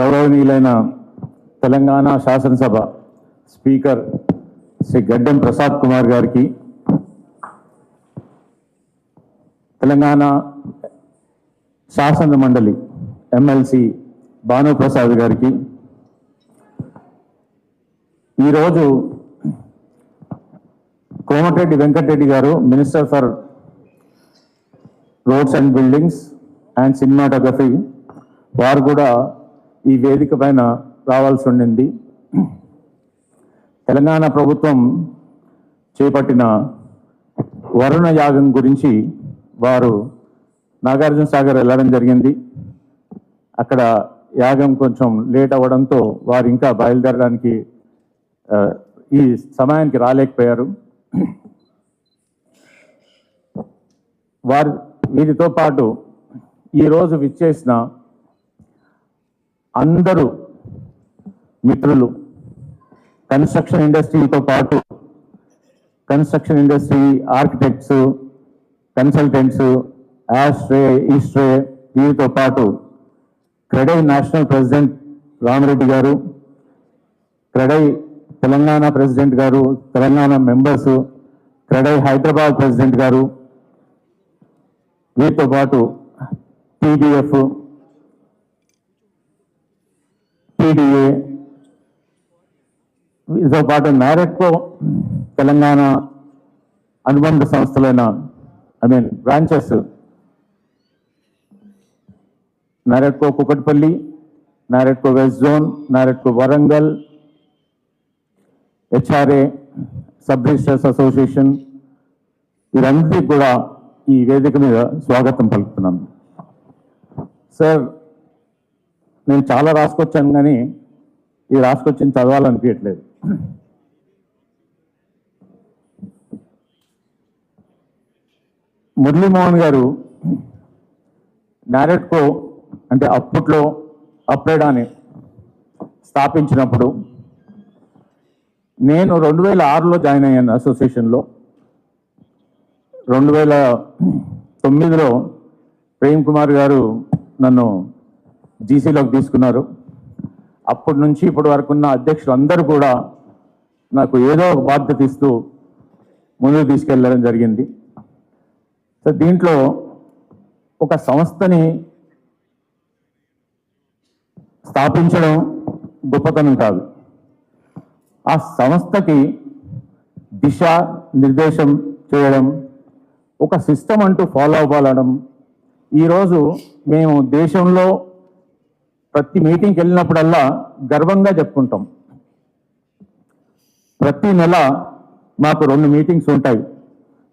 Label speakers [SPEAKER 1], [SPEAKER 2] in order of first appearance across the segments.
[SPEAKER 1] గౌరవనీయులైన తెలంగాణ శాసనసభ స్పీకర్ శ్రీ గడ్డం ప్రసాద్ కుమార్ గారికి, తెలంగాణ శాసన మండలి ఎమ్మెల్సీ భానుప్రసాద్ గారికి, ఈరోజు కోమటిరెడ్డి వెంకటరెడ్డి గారు minister for roads and buildings and cinematography వారు కూడా ఈ వేదిక పైన రావాల్సి ఉండింది. తెలంగాణ ప్రభుత్వం చేపట్టిన వరుణ యాగం గురించి వారు నాగార్జున సాగర్ వెళ్ళడం జరిగింది. అక్కడ యాగం కొంచెం లేట్ అవ్వడంతో వారు ఇంకా బయలుదేరడానికి ఈ సమయానికి రాలేకపోయారు. వీరితో పాటు ఈరోజు విచ్చేసిన అందరూ మిత్రులు, కన్స్ట్రక్షన్ ఇండస్ట్రీతో పాటు కన్స్ట్రక్షన్ ఇండస్ట్రీ ఆర్కిటెక్ట్స్, కన్సల్టెంట్స్, ఆస్ట్రే, ఈస్ట్రే, వీరితో పాటు క్రెడై నేషనల్ ప్రెసిడెంట్ రామిరెడ్డి గారు, క్రెడై తెలంగాణ ప్రెసిడెంట్ గారు, తెలంగాణ మెంబర్స్, క్రెడై హైదరాబాద్ ప్రెసిడెంట్ గారు, వీరితో పాటు టీడీఎఫ్, టీడీఏ, వీరితో పాటు నారెట్కో తెలంగాణ అనుబంధ సంస్థలైన branches NAREDCO Kukatpally, NAREDCO west zone, NAREDCO Warangal, HRA, sub registers association, వీరందరికీ కూడా ఈ వేదిక మీద స్వాగతం పలుకుతున్నాను. సార్, నేను చాలా రాసుకొచ్చాను కానీ ఈ రాసుకొచ్చిన చదవాలనిపించట్లేదు. మురళీమోహన్ గారు నారెట్కో అంటే అప్పట్లో అప్రేడాని స్థాపించినప్పుడు నేను 2006లో జాయిన్ అయ్యాను అసోసియేషన్లో. 2009లో ప్రేమ్ కుమార్ గారు నన్ను జీసీలోకి తీసుకున్నారు. అప్పటి నుంచి ఇప్పటి వరకు ఉన్న అధ్యక్షులు అందరూ కూడా నాకు ఏదో ఒక బాధ్యత ఇస్తూ ముందుకు తీసుకెళ్ళడం జరిగింది. సో దీంట్లో ఒక సంస్థని స్థాపించడం గొప్పతనం కాదు, ఆ సంస్థకి దిశ నిర్దేశం చేయడం, ఒక సిస్టమ్ అంటూ ఫాలో అవ్వడం. ఈరోజు మేము దేశంలో ప్రతి మీటింగ్కి వెళ్ళినప్పుడల్లా గర్వంగా చెప్పుకుంటాం, ప్రతి నెల మాకు 2 మీటింగ్స్ ఉంటాయి,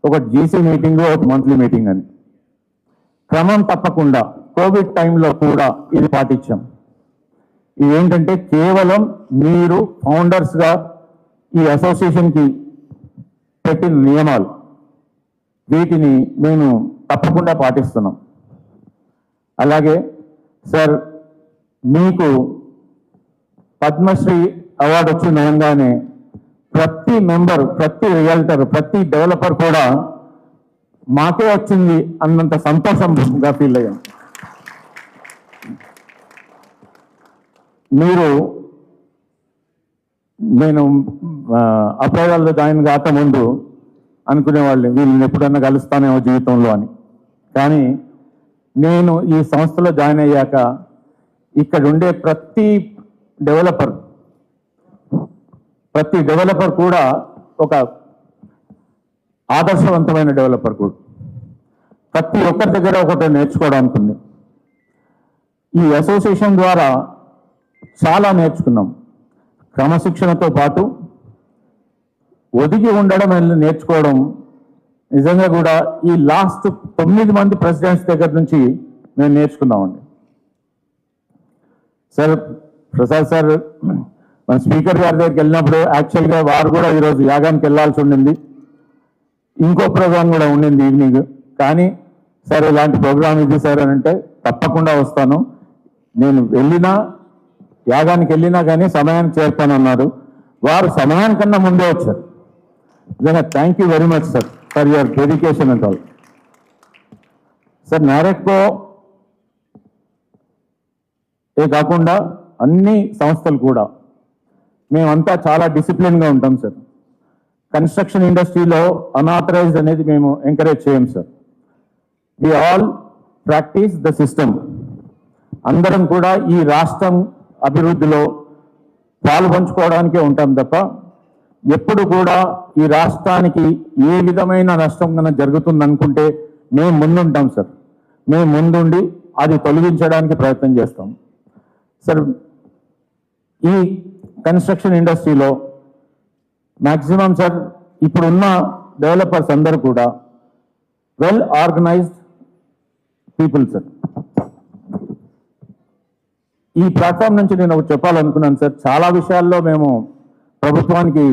[SPEAKER 1] ఒక జీసీ మీటింగ్, ఒక మంత్లీ మీటింగ్ అని. క్రమం తప్పకుండా కోవిడ్ టైంలో కూడా ఇది పాటించాం. ఇదేంటంటే కేవలం మీరు ఫౌండర్స్గా ఈ అసోసియేషన్కి పెట్టిన నియమాలు, వీటిని మేము తప్పకుండా పాటిస్తున్నాం. అలాగే సార్, మీకు పద్మశ్రీ అవార్డు వచ్చిందనగానే ప్రతి మెంబర్, ప్రతి రియల్టర్, ప్రతి డెవలపర్ కూడా మాకే వచ్చింది అన్నంత సంతోషంగా ఫీల్ అయ్యాం. నేను అప్రైడాల్లో జాయిన్ కాకముందు అనుకునేవాళ్ళు వీళ్ళని ఎప్పుడన్నా కలుస్తానేమో జీవితంలో అని. కానీ నేను ఈ సంస్థలో జాయిన్ అయ్యాక ఇక్కడ ఉండే ప్రతి డెవలపర్ కూడా ఒక ఆదర్శవంతమైన డెవలపర్ కూడా. ప్రతి ఒక్కరి దగ్గర ఒకటి నేర్చుకోవడానికి ఉంది. ఈ అసోసియేషన్ ద్వారా చాలా నేర్చుకున్నాం. క్రమశిక్షణతో పాటు ఒదిగి ఉండడం నేర్చుకోవడం నిజంగా కూడా ఈ లాస్ట్ 9 మంది ప్రెసిడెంట్స్ దగ్గర నుంచి మేము నేర్చుకున్నామండి. సార్, ప్రసాద్ సార్ మన స్పీకర్ గారి దగ్గరికి వెళ్ళినప్పుడు యాక్చువల్గా వారు కూడా ఈరోజు యాగానికి వెళ్ళాల్సి ఉండింది, ఇంకో ప్రోగ్రాం కూడా ఉండింది ఈవినింగ్. కానీ సార్ ఇలాంటి ప్రోగ్రాం ఇది సార్ అని అంటే తప్పకుండా వస్తాను, నేను యాగానికి వెళ్ళినా కానీ సమయానికి చేరుతానన్నారు. వారు సమయానికన్నా ముందే వచ్చారు. నిజంగా thank you very much sir for your dedication and all. Sir, NAREDCO ఏ కాకుండా అన్ని సంస్థలు కూడా మేమంతా చాలా డిసిప్లిన్గా ఉంటాం సార్. కన్స్ట్రక్షన్ ఇండస్ట్రీలో అన్ఆథరైజ్డ్ అనేది మేము ఎంకరేజ్ చేయం sir. We all practice the system. అందరం కూడా ఈ రాష్ట్రం అభివృద్ధిలో పాలు పంచుకోవడానికే ఉంటాం తప్ప ఎప్పుడు కూడా ఈ రాష్ట్రానికి ఏ విధమైన నష్టం కన్నా జరుగుతుందనుకుంటే మేము ముందుంటాం సార్. మేము ముందుండి అది తొలగించడానికి ప్రయత్నం చేస్తాం సార్. ఈ కన్స్ట్రక్షన్ ఇండస్ట్రీలో మ్యాక్సిమం సార్ ఇప్పుడున్న డెవలపర్స్ అందరూ కూడా వెల్ ఆర్గనైజ్డ్ పీపుల్ సార్. ఈ ప్లాట్ఫామ్ నుంచి నేను ఒకటి చెప్పాలనుకున్నాను సార్. చాలా విషయాల్లో మేము ప్రభుత్వానికి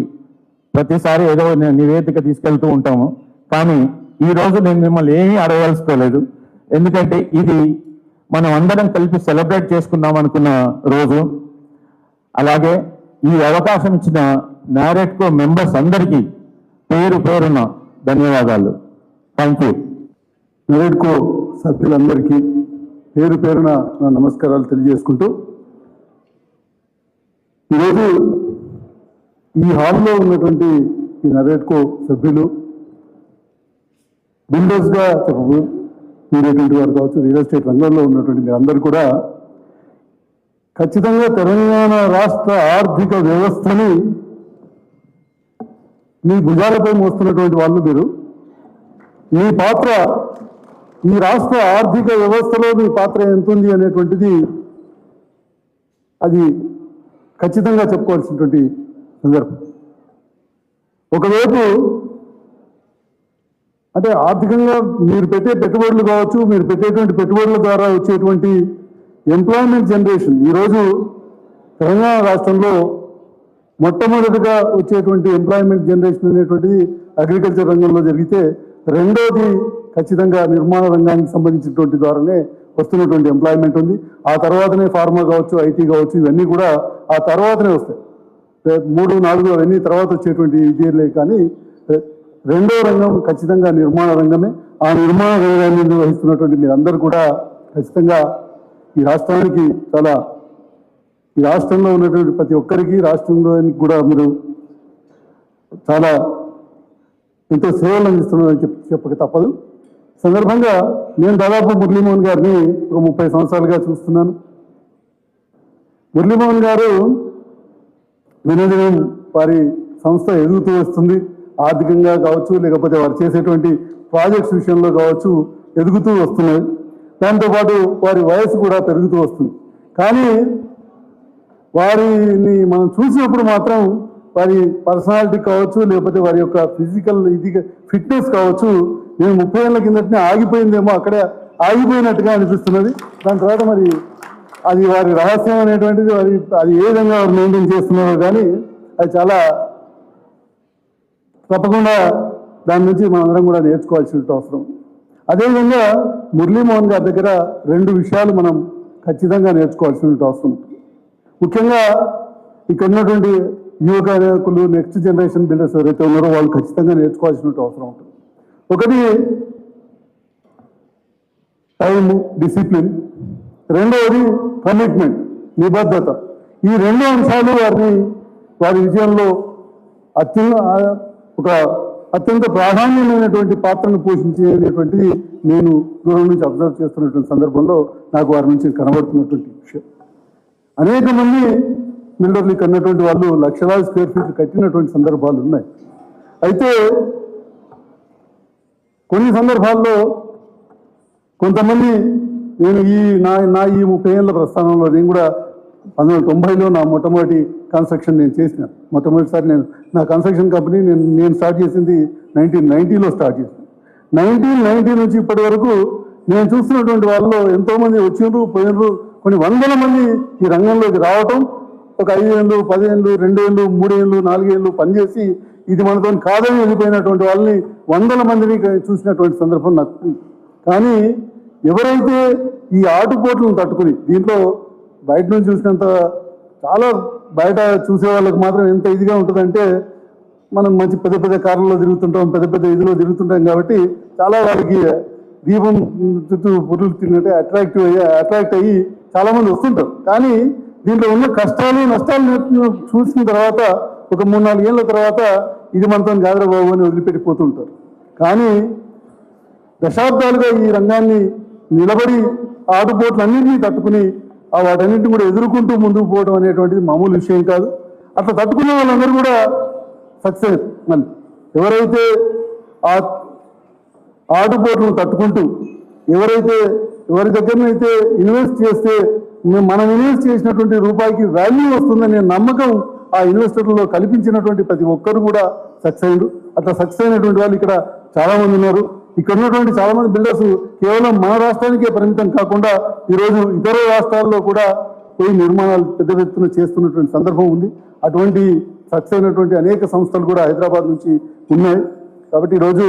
[SPEAKER 1] ప్రతిసారి ఏదో నివేదిక తీసుకెళ్తూ ఉంటాము, కానీ ఈరోజు నేను మిమ్మల్ని ఏమీ అడగాల్సుకోలేదు. ఎందుకంటే ఇది మనం అందరం కలిపి సెలబ్రేట్ చేసుకుందాం అనుకున్న రోజు. అలాగే ఈ అవకాశం ఇచ్చిన నారెట్కో మెంబర్స్ అందరికీ పేరు పేరున ధన్యవాదాలు. Thank you.
[SPEAKER 2] నారెట్కో సభ్యులందరికీ పేరు పేరున నా నమస్కారాలు తెలియజేసుకుంటూ, ఈరోజు ఈ హాల్లో ఉన్నటువంటి ఈ నారెట్కో సభ్యులు బిల్డర్స్గా ఉండేటువంటి వారు కావచ్చు, రియల్ ఎస్టేట్ రంగంలో ఉన్నటువంటి మీరందరూ కూడా ఖచ్చితంగా తెలంగాణ రాష్ట్ర ఆర్థిక వ్యవస్థని మీ భుజాలపై మోస్తున్నటువంటి వాళ్ళు మీరు. మీ పాత్ర ఈ రాష్ట్ర ఆర్థిక వ్యవస్థలో మీ పాత్ర ఎంత ఉంది అనేటువంటిది అది ఖచ్చితంగా చెప్పుకోవాల్సినటువంటి సందర్భం. ఒకవైపు అంటే ఆర్థికంగా మీరు పెట్టే పెట్టుబడులు కావచ్చు, మీరు పెట్టేటువంటి పెట్టుబడుల ద్వారా వచ్చేటువంటి ఎంప్లాయ్మెంట్ జనరేషన్. ఈరోజు తెలంగాణ రాష్ట్రంలో మొట్టమొదటిగా వచ్చేటువంటి ఎంప్లాయ్మెంట్ జనరేషన్ అనేటువంటిది అగ్రికల్చర్ రంగంలో జరిగితే, రెండోది ఖచ్చితంగా నిర్మాణ రంగానికి సంబంధించినటువంటి ద్వారానే వస్తున్నటువంటి ఎంప్లాయ్మెంట్ ఉంది. ఆ తర్వాతనే ఫార్మా కావచ్చు, ఐటీ కావచ్చు, ఇవన్నీ కూడా ఆ తర్వాతనే వస్తాయి. 3, 4 అవన్నీ తర్వాత వచ్చేటువంటి ఇదేలే. కానీ రెండో రంగం ఖచ్చితంగా నిర్మాణ రంగమే. ఆ నిర్మాణ రంగాన్ని నిర్వహిస్తున్నటువంటి మీరందరూ కూడా ఖచ్చితంగా ఈ రాష్ట్రానికి ఈ రాష్ట్రంలో ఉన్నటువంటి ప్రతి ఒక్కరికి, రాష్ట్రంలోనికి కూడా మీరు చాలా ఎంతో సేవలు అందిస్తున్నారని చెప్పక తప్పదు. సందర్భంగా నేను దాదాపు మురళీమోహన్ గారిని ఒక 30 సంవత్సరాలుగా చూస్తున్నాను. మురళీమోహన్ గారు దినదినం వారి సంస్థ ఎదుగుతూ వస్తుంది. ఆర్థికంగా కావచ్చు, లేకపోతే వారు చేసేటువంటి ప్రాజెక్ట్స్ విషయంలో కావచ్చు ఎదుగుతూ వస్తున్నాయి. దాంతోపాటు వారి వయసు కూడా పెరుగుతూ వస్తుంది. కానీ వారిని మనం చూసినప్పుడు మాత్రం వారి పర్సనాలిటీ కావచ్చు, లేకపోతే వారి యొక్క ఫిజికల్ ఫిట్నెస్ కావచ్చు, నేను 30 ఏళ్ళ కిందటనే ఆగిపోయిందేమో, అక్కడే ఆగిపోయినట్టుగా అనిపిస్తున్నది. దాని తర్వాత మరి అది వారి రహస్యం అనేటువంటిది అది ఏ విధంగా వారు మెయింటైన్ చేస్తున్నారో కానీ అది చాలా తప్పకుండా దాని నుంచి మనందరం కూడా నేర్చుకోవాల్సిన అవసరం. అదేవిధంగా మురళీమోహన్ గారి దగ్గర 2 విషయాలు మనం ఖచ్చితంగా నేర్చుకోవాల్సిన అవసరం. ముఖ్యంగా ఇక్కడ ఉన్నటువంటి యువక నాయకులు, నెక్స్ట్ జనరేషన్ బిల్డర్స్ ఎవరైతే ఉన్నారో వాళ్ళు ఖచ్చితంగా నేర్చుకోవాల్సిన అవసరం ఉంటుంది. ఒకటి టైం, డిసిప్లిన్. రెండవది కమిట్మెంట్, నిబద్ధత. ఈ 2 అంశాలు వారి విజయంలో అత్యంత ప్రాధాన్యమైనటువంటి పాత్రను పోషించేటువంటిది నేను దూరం నుంచి అబ్జర్వ్ చేస్తున్నటువంటి సందర్భంలో నాకు వారి నుంచి కనబడుతున్నటువంటి విషయం. అనేక మంది బిల్డర్లు కన్నటువంటి వాళ్ళు లక్షలాది స్క్వేర్ ఫీట్లు కట్టినటువంటి సందర్భాలు ఉన్నాయి. అయితే కొన్ని సందర్భాల్లో కొంతమంది నేను ఈ 30 ఏళ్ళ ప్రస్థానంలో నేను కూడా 1990లో నా మొట్టమొదటి కన్స్ట్రక్షన్ నేను చేసిన. మొట్టమొదటిసారి నా కన్స్ట్రక్షన్ కంపెనీ నేను స్టార్ట్ చేసింది 1990లో స్టార్ట్ చేసింది. 1990 నుంచి ఇప్పటి వరకు నేను చూస్తున్నటువంటి వాళ్ళలో ఎంతోమంది వచ్చిండ్రు, పోయినరు. కొన్ని వందల మంది ఈ రంగంలోకి రావటం, ఒక 5 ఏళ్ళు, 10 ఏళ్ళు, 2 ఏళ్ళు, 3 ఏళ్ళు, 4 ఏళ్ళు పనిచేసి ఇది మనతో కాదని వెళ్ళిపోయినటువంటి వాళ్ళని వందల మందిని చూసినటువంటి సందర్భం నాకు. కానీ ఎవరైతే ఈ ఆటుపోట్లను తట్టుకుని, దీంట్లో బయట నుంచి చూసినంత చాలా బయట చూసే వాళ్ళకి మాత్రం ఎంత ఇదిగా ఉంటుందంటే, మనం మంచి పెద్ద పెద్ద కార్లలో తిరుగుతుంటాం, పెద్ద పెద్ద ఇదిలో తిరుగుతుంటాం కాబట్టి చాలా వాళ్ళకి దీపం చుట్టూ పురులు తిన్నట్టే అట్రాక్ట్ అయ్యి చాలామంది వస్తుంటారు. కానీ దీంట్లో ఉన్న కష్టాలు నష్టాలు చూసిన తర్వాత ఒక 3-4 ఏళ్ళ తర్వాత ఇది మనతో కాదురా బాబు అని వదిలిపెట్టిపోతుంటారు. కానీ దశాబ్దాలుగా ఈ రంగాన్ని నిలబడి ఆటుపోట్లన్నింటినీ తట్టుకుని వాటన్నింటినీ కూడా ఎదుర్కొంటూ ముందుకు పోవడం అనేటువంటిది మామూలు విషయం కాదు. అట్లా తట్టుకునే వాళ్ళందరూ కూడా సక్సెస్. మళ్ళీ ఎవరైతే ఆ ఆటుపోట్లను తట్టుకుంటూ ఎవరి దగ్గరనైతే ఇన్వెస్ట్ చేస్తే మనం ఇన్వెస్ట్ చేసినటువంటి రూపాయికి వాల్యూ వస్తుందనే నమ్మకం ఆ ఇన్వెస్టర్లలో కల్పించినటువంటి ప్రతి ఒక్కరు కూడా సక్సెస్ అయ్యారు. అట్లా సక్సెస్ అయినటువంటి వాళ్ళు ఇక్కడ చాలా మంది ఉన్నారు. ఇక్కడ ఉన్నటువంటి చాలా మంది బిల్డర్స్ కేవలం మన రాష్ట్రానికే పరిమితం కాకుండా ఈరోజు ఇతర రాష్ట్రాల్లో కూడా పోయి నిర్మాణాలు పెద్ద ఎత్తున చేస్తున్నటువంటి సందర్భం ఉంది. అటువంటి సక్సెస్ అయినటువంటి అనేక సంస్థలు కూడా హైదరాబాద్ నుంచి ఉన్నాయి. కాబట్టి ఈరోజు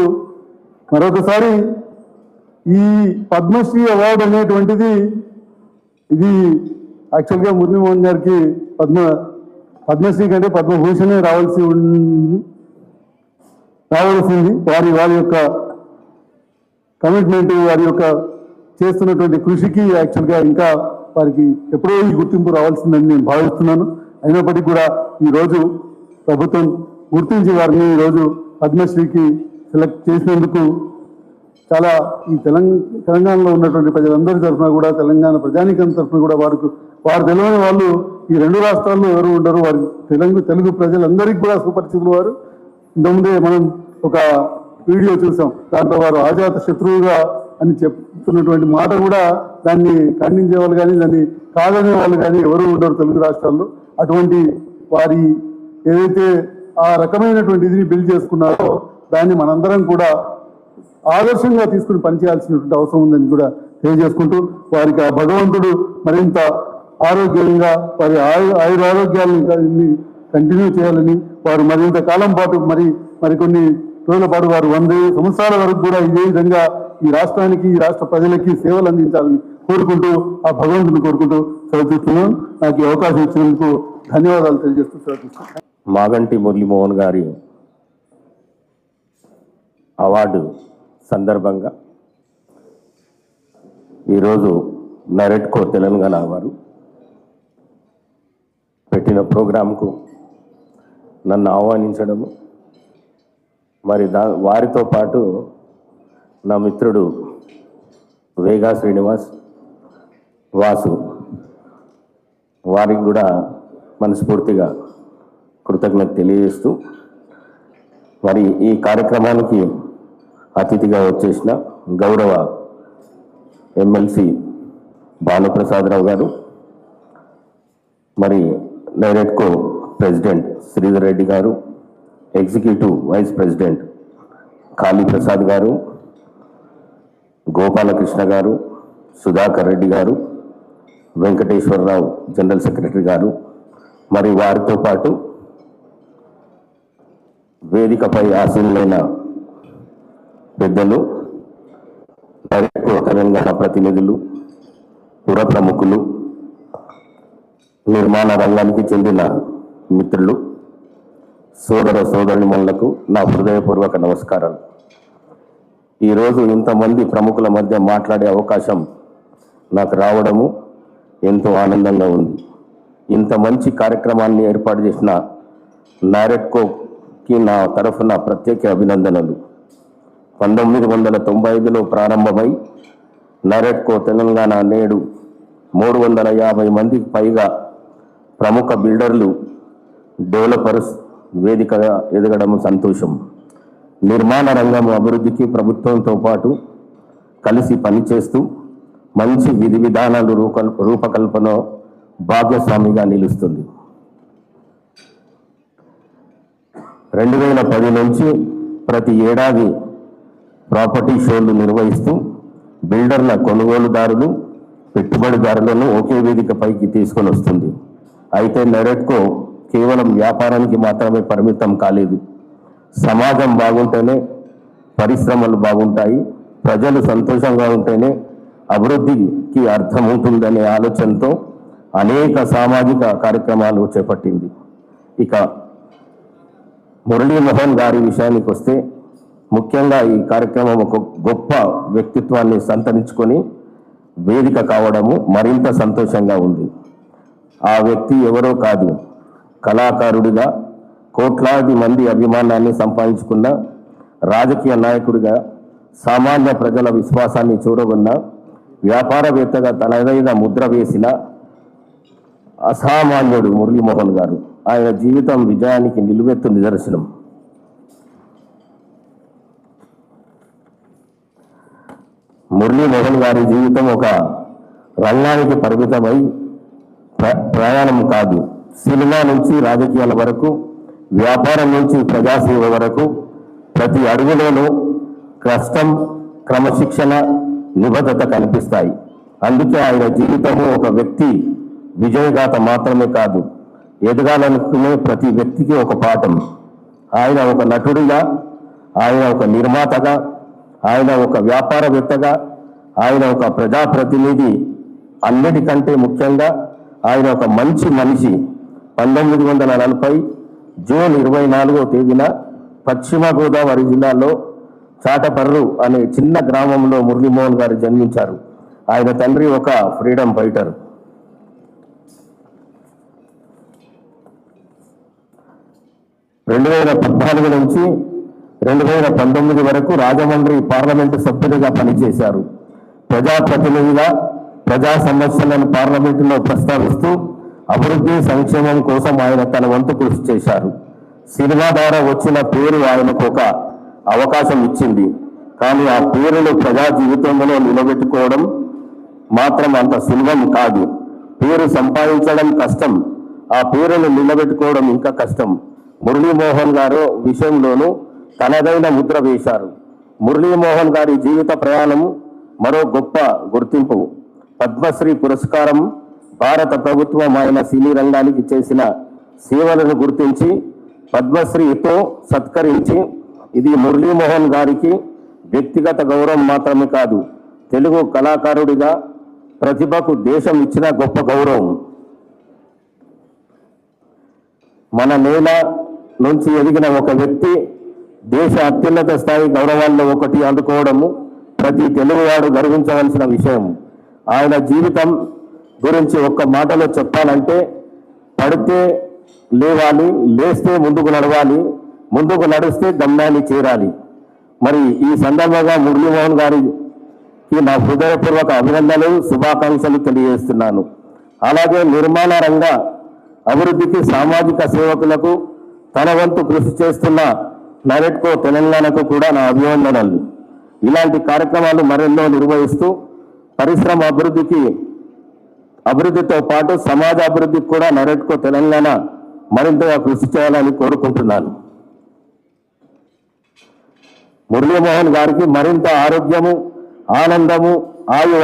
[SPEAKER 2] మరొకసారి ఈ పద్మశ్రీ అవార్డు అనేటువంటిది ఇది యాక్చువల్గా మురళీమోహన్ గారికి పద్మశ్రీ కంటే పద్మభూషణే రావాల్సింది. వారి యొక్క కమిట్మెంట్, వారి యొక్క చేస్తున్నటువంటి కృషికి యాక్చువల్గా ఇంకా వారికి ఎప్పుడో ఈ గుర్తింపు రావాల్సిందని నేను భావిస్తున్నాను. అయినప్పటికీ కూడా ఈరోజు ప్రభుత్వం గుర్తించి వారిని ఈరోజు పద్మశ్రీకి సెలెక్ట్ చేసినందుకు చాలా ఈ తెలంగాణలో ఉన్నటువంటి ప్రజలందరి తరఫున కూడా, తెలంగాణ ప్రజానీకం తరఫున కూడా వారు తెలియని వాళ్ళు ఈ 2 రాష్ట్రాల్లో ఎవరు ఉండరు. వారి తెలుగు ప్రజలందరికీ కూడా సుపరిచితులు వారు. ఇంతకుముందే మనం ఒక వీడియో చూసాం, దాంట్లో వారు ఆజాత శత్రువుగా అని చెప్తున్నటువంటి మాట కూడా దాన్ని ఖండించే వాళ్ళు కానీ దాన్ని కాదనే వాళ్ళు కానీ ఎవరు ఉండరు తెలుగు రాష్ట్రాల్లో. అటువంటి వారి ఏదైతే ఆ రకమైనటువంటి ఇది బిల్డ్ చేసుకున్నారో దాన్ని మనందరం కూడా ఆదర్శంగా తీసుకుని పనిచేయాల్సినటువంటి అవసరం ఉందని కూడా తెలియజేసుకుంటూ, వారికి ఆ భగవంతుడు మరింత ఆరోగ్యంగా వారి ఆరోగ్యాలను కంటిన్యూ చేయాలని, వారు మరింత కాలం పాటు మరికొన్ని రోజుల పాటు వారు 100 సంవత్సరాల వరకు కూడా ఇదే విధంగా ఈ రాష్ట్రానికి, ఈ రాష్ట్ర ప్రజలకి సేవలు అందించాలని కోరుకుంటూ, ఆ భగవంతుని కోరుకుంటూ సెలవుతున్నాను. నాకు ఈ అవకాశం ఇచ్చినందుకు ధన్యవాదాలు తెలియజేస్తూ సెలవుతున్నాను.
[SPEAKER 3] మాగంటి మురళీమోహన్ గారి అవార్డు సందర్భంగా ఈరోజు నరెట్కో తెలంగాణ వారు పెట్టిన ప్రోగ్రాంకు నన్ను ఆహ్వానించడము, మరి వారితో పాటు నా మిత్రుడు వేగా శ్రీనివాస్ వాసు వారికి కూడా మనస్ఫూర్తిగా కృతజ్ఞత తెలియజేస్తూ, మరి ఈ కార్యక్రమానికి అతిథిగా వచ్చేసిన గౌరవ ఎమ్మెల్సీ భానుప్రసాదరావు గారు, మరి నైరెట్కో ప్రెసిడెంట్ శ్రీధర్ రెడ్డి గారు, ఎగ్జిక్యూటివ్ వైస్ ప్రెసిడెంట్ కాళీప్రసాద్ గారు, గోపాలకృష్ణ గారు, సుధాకర్ రెడ్డి గారు, వెంకటేశ్వరరావు జనరల్ సెక్రటరీ గారు, మరి వారితో పాటు వేదికపై ఆసీనులైన పెద్దలు, తెలంగాణ ప్రతినిధులు, పుర ప్రముఖులు, నిర్మాణ రంగానికి చెందిన మిత్రులు, సోదరులకు నా హృదయపూర్వక నమస్కారాలు. ఈరోజు ఇంతమంది ప్రముఖుల మధ్య మాట్లాడే అవకాశం నాకు రావడము ఎంతో ఆనందంగా ఉంది. ఇంత మంచి కార్యక్రమాన్ని ఏర్పాటు చేసిన నైరెట్కోకి నా తరఫున ప్రత్యేక అభినందనలు. 1995లో ప్రారంభమై నైరెట్కో తెలంగాణ నేడు 350 మందికి పైగా ప్రముఖ బిల్డర్లు, డెవలపర్స్ వేదికగా ఎదగడం సంతోషం. నిర్మాణ రంగం అభివృద్ధికి ప్రభుత్వంతో పాటు కలిసి పనిచేస్తూ మంచి విధి విధానాలు రూపకల్పన భాగస్వామిగా నిలుస్తుంది. 2010 నుంచి ప్రతి ఏడాది ప్రాపర్టీ షోలు నిర్వహిస్తూ బిల్డర్ల, కొనుగోలుదారులు, పెట్టుబడిదారులను ఒకే వేదికపైకి తీసుకొని వస్తుంది. అయితే నైరెట్కో కేవలం వ్యాపారానికి మాత్రమే పరిమితం కాలేదు. సమాజం బాగుంటేనే పరిశ్రమలు బాగుంటాయి, ప్రజలు సంతోషంగా ఉంటేనే అభివృద్ధికి అర్థం ఉంటుందనే ఆలోచనతో అనేక సామాజిక కార్యక్రమాలు చేపట్టింది. ఇక మురళీమోహన్ గారి విషయానికి వస్తే, ముఖ్యంగా ఈ కార్యక్రమం ఒక గొప్ప వ్యక్తిత్వాన్ని సంతరించుకొని వేదిక కావడము మరింత సంతోషంగా ఉంది. ఆ వ్యక్తి ఎవరో కాదు, కళాకారుడిగా కోట్లాది మంది అభిమానాన్ని సంపాదించుకున్న రాజకీయ నాయకుడిగా సామాన్య ప్రజల విశ్వాసాన్ని చూరగొన్న వ్యాపారవేత్తగా తనదైన ముద్ర వేసిన అసామాన్యుడు మురళీమోహన్ గారు. ఆయన జీవితం విజయానికి నిలువెత్తు నిదర్శనం. మురళీమోహన్ గారి జీవితం ఒక రంగానికి పరిమితమై ప్రయాణం కాదు. సినిమా నుంచి రాజకీయాల వరకు, వ్యాపారం నుంచి ప్రజాసేవ వరకు ప్రతి అడుగులోనూ కష్టం, క్రమశిక్షణ, నిబద్ధత కనిపిస్తాయి. అందుకే ఆయన జీవితము ఒక వ్యక్తి విజయగాథ మాత్రమే కాదు, ఎదగాలనుకునే ప్రతి వ్యక్తికి ఒక పాఠం. ఆయన ఒక నటుడిగా, ఆయన ఒక నిర్మాతగా, ఆయన ఒక వ్యాపారవేత్తగా, ఆయన ఒక ప్రజాప్రతినిధి, అన్నిటికంటే ముఖ్యంగా ఆయన ఒక మంచి మనిషి. 1940 జూన్ 24వ తేదీన పశ్చిమ గోదావరి జిల్లాలో చాటపర్రు అనే చిన్న గ్రామంలో మురళీమోహన్ గారు జన్మించారు. ఆయన తండ్రి ఒక ఫ్రీడమ్ ఫైటర్. (2014) నుంచి 2019 వరకు రాజమండ్రి పార్లమెంటు సభ్యుడిగా పనిచేశారు. ప్రజాప్రతినిధిగా ప్రజా సమస్యలను పార్లమెంటులో ప్రస్తావిస్తూ అభివృద్ధి, సంక్షేమం కోసం ఆయన తన వంతు కృషి చేశారు. సినిమా ద్వారా వచ్చిన పేరు ఆయనకు ఒక అవకాశం ఇచ్చింది. కానీ ఆ పేరును ప్రజా జీవితంలో నిలబెట్టుకోవడం మాత్రం అంత సులభం కాదు. పేరు సంపాదించడం కష్టం, ఆ పేరును నిలబెట్టుకోవడం ఇంకా కష్టం. మురళీమోహన్ గారు విషయంలోనూ తనదైన ముద్ర వేశారు. మురళీమోహన్ గారి జీవిత ప్రయాణం మరో గొప్ప గుర్తింపు. పద్మశ్రీ పురస్కారం భారత ప్రభుత్వం ఆయన సినీ రంగానికి చేసిన సేవలను గుర్తించి పద్మశ్రీతో సత్కరించి, ఇది మురళీమోహన్ గారికి వ్యక్తిగత గౌరవం మాత్రమే కాదు, తెలుగు కళాకారుడిగా ప్రతిభకు దేశం ఇచ్చిన గొప్ప గౌరవం. మన నేల నుంచి ఎదిగిన ఒక వ్యక్తి దేశ అత్యున్నత స్థాయి గౌరవాల్లో ఒకటి అందుకోవడము ప్రతి తెలుగువాడు గర్వించవలసిన విషయం. ఆయన జీవితం గురించి ఒక్క మాటలో చెప్పాలంటే, పడితే లేవాలి, లేస్తే ముందుకు నడవాలి, ముందుకు నడిస్తే గమ్యాన్ని చేరాలి. మరి ఈ సందర్భంగా మురళీమోహన్ గారికి నా హృదయపూర్వక అభినందనలు, శుభాకాంక్షలు తెలియజేస్తున్నాను. అలాగే నిర్మాణ రంగ అభివృద్ధికి, సామాజిక సేవకులకు తన వంతు కృషి చేస్తున్న నరెట్కో తెలంగాణకు కూడా నా అభినందనలు. ఇలాంటి కార్యక్రమాలు మరెన్నో నిర్వహిస్తూ పరిశ్రమ అభివృద్ధితో పాటు సమాజ అభివృద్ధికి కూడా నరెట్కో తెలంగాణ మరింతగా కృషి చేయాలని కోరుకుంటున్నాను. మురళీమోహన్ గారికి మరింత ఆరోగ్యము, ఆనందము,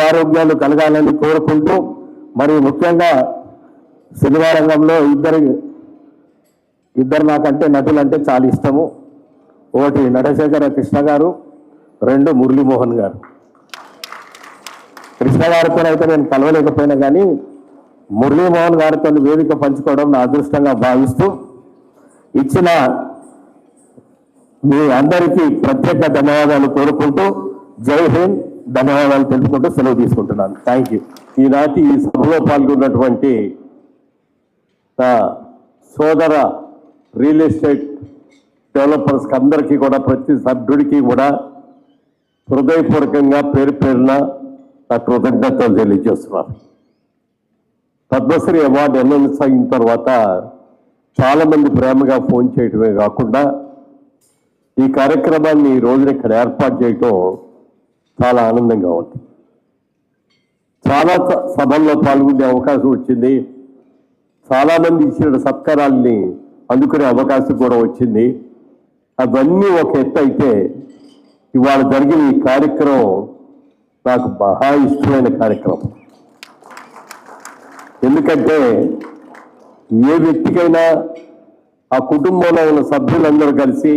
[SPEAKER 3] ఆరోగ్యాలు కలగాలని కోరుకుంటూ, మరి ముఖ్యంగా సినిమా రంగంలో ఇద్దరు నాకంటే నటులంటే చాలా ఇష్టము. ఒకటి నటశేఖర కృష్ణ గారు, 2 మురళీమోహన్ గారు. కృష్ణ గారితో అయితే నేను కలవలేకపోయినా కానీ మురళీమోహన్ గారితో వేదిక పంచుకోవడం నా అదృష్టంగా భావిస్తూ, ఇచ్చిన మీ అందరికీ ప్రత్యేక ధన్యవాదాలు కోరుకుంటూ, జై హింద్, ధన్యవాదాలు తెలుపుకుంటూ సెలవు తీసుకుంటున్నాను. Thank you.
[SPEAKER 4] ఈనాటి ఈ సభలో పాల్గొన్నటువంటి నా సోదర రియల్ ఎస్టేట్ డెవలపర్స్కి అందరికీ కూడా, ప్రతి సభ్యుడికి కూడా హృదయపూర్వకంగా పేరు పేరున నా కృతజ్ఞతలు తెలియజేస్తున్నాను. పద్మశ్రీ అవార్డు అనౌన్స్ అయిన తర్వాత చాలామంది ప్రేమగా ఫోన్ చేయటమే కాకుండా ఈ కార్యక్రమాన్ని ఈ రోజున ఇక్కడ ఏర్పాటు చేయటం చాలా ఆనందంగా ఉంది. చాలా సభల్లో పాల్గొనే అవకాశం వచ్చింది. చాలామంది ఇచ్చిన సత్కారాల్ని అందుకునే అవకాశం కూడా వచ్చింది. అవన్నీ ఒక ఎత్తు అయితే, ఇవాళ జరిగిన ఈ కార్యక్రమం నాకు బాగా ఇష్టమైన కార్యక్రమం. ఎందుకంటే ఏ వ్యక్తికైనా ఆ కుటుంబంలో ఉన్న సభ్యులందరూ కలిసి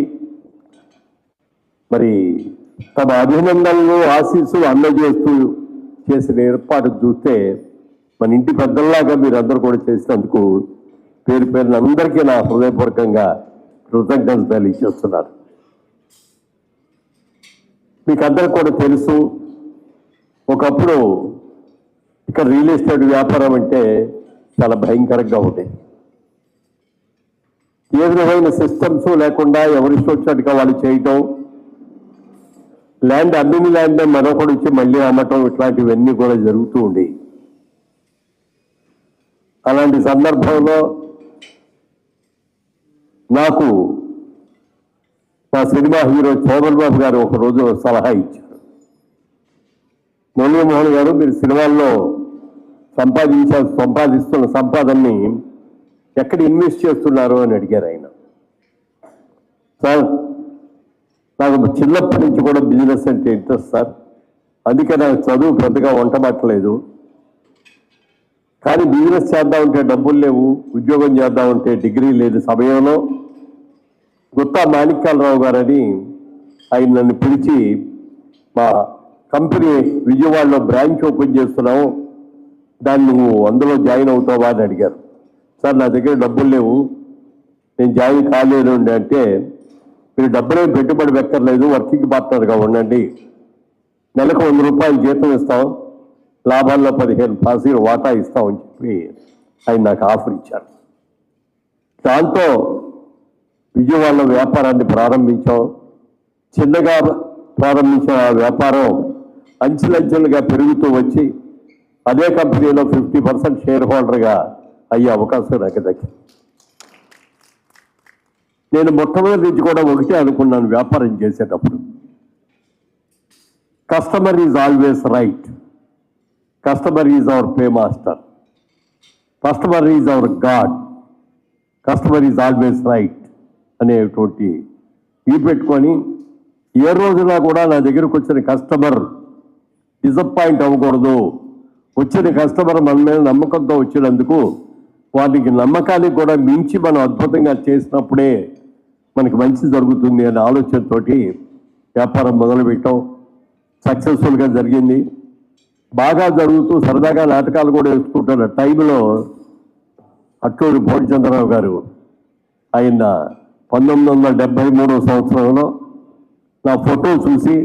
[SPEAKER 4] మరి తమ అభినందనలు, ఆశీస్సులు అందజేస్తూ చేసిన ఏర్పాటు చూస్తే మన ఇంటి పెద్దల్లాగా మీరు అందరూ కూడా చేసినందుకు పేరు పేరున అందరికీ నా హృదయపూర్వకంగా కృతజ్ఞతలు తెలియజేస్తున్నారు. మీకు అందరికి కూడా తెలుసు, ఒకప్పుడు ఇక్కడ రియల్ ఎస్టేట్ వ్యాపారం అంటే చాలా భయంకరంగా ఉండేది. ఏ విధమైన సిస్టమ్స్ లేకుండా ఎవరిష్టం వచ్చినట్టుగా వాళ్ళు చేయటం, ల్యాండ్ అమ్మిన ల్యాండ్ మరొకటి వచ్చి మళ్ళీ అమ్మటం, ఇట్లాంటివన్నీ కూడా జరుగుతూ ఉండేవి. అలాంటి సందర్భంలో నాకు మా సినిమా హీరో చోదర్ బాబు గారు ఒకరోజు సలహా ఇచ్చారు. మురళీమోహన్ గారు, మీరు సినిమాల్లో సంపాదిస్తున్న సంపాదనని ఎక్కడ ఇన్వెస్ట్ చేస్తున్నారు అని అడిగారు ఆయన. సార్, నాకు చిన్నప్పటి నుంచి కూడా బిజినెస్ అంటే ఇంట్రెస్ట్ సార్, అందుకే నాకు చదువు పెద్దగా వంట పట్టలేదు. కానీ బిజినెస్ చేద్దామంటే డబ్బులు లేవు, ఉద్యోగం చేద్దామంటే డిగ్రీ లేదు సమయంలో గుత్తా మాణిక్యాలరావు గారని ఆయన నన్ను పిలిచి, మా కంపెనీ విజయవాడలో బ్రాంచ్ ఓపెన్ చేస్తున్నావు, దాన్ని నువ్వు అందులో జాయిన్ అవుతావా అని అడిగారు. సార్, నా దగ్గర డబ్బులు లేవు, నేను జాయిన్ కాలేను అంటే, మీరు డబ్బులేం పెట్టుబడి పెట్టలేదు, వర్కింగ్ పార్ట్నర్గా ఉండండి, నెలకు 100 రూపాయలు జీతం ఇస్తాం, లాభాల్లో 15% వాటా ఇస్తామని చెప్పి ఆయన నాకు ఆఫర్ ఇచ్చారు. దాంతో విజయవాడలో వ్యాపారాన్ని ప్రారంభించాం. చిన్నగా ప్రారంభించిన వ్యాపారం అంచెలంచెలుగా పెరుగుతూ వచ్చి అదే కంపెనీలో 50% షేర్ హోల్డర్గా అయ్యే అవకాశం నాకు దక్కింది. నేను మొట్టమొదటి నుంచి కూడా ఒకటే అనుకున్నాను వ్యాపారం చేసేటప్పుడు, customer is always right, customer is our pay master, customer is our God, customer is always right అనేటువంటి ఇవి పెట్టుకొని ఏ రోజున కూడా నా దగ్గరకు వచ్చిన కస్టమర్ డిసప్పాయింట్ అవ్వకూడదు. వచ్చిన కస్టమర్ మన మీద నమ్మకంతో వచ్చినందుకు వాటికి నమ్మకానికి కూడా మించి మనం అద్భుతంగా చేసినప్పుడే మనకి మంచి జరుగుతుంది అనే ఆలోచనతోటి వ్యాపారం మొదలుపెట్టాం. సక్సెస్ఫుల్గా జరిగింది. బాగా జరుగుతూ సరదాగా నాటకాలు కూడా వేసుకుంటున్న టైంలో అట్లూరి పూర్ణచంద్రరావు గారు ఆయన 1973 సంవత్సరంలో నా ఫోటో చూసి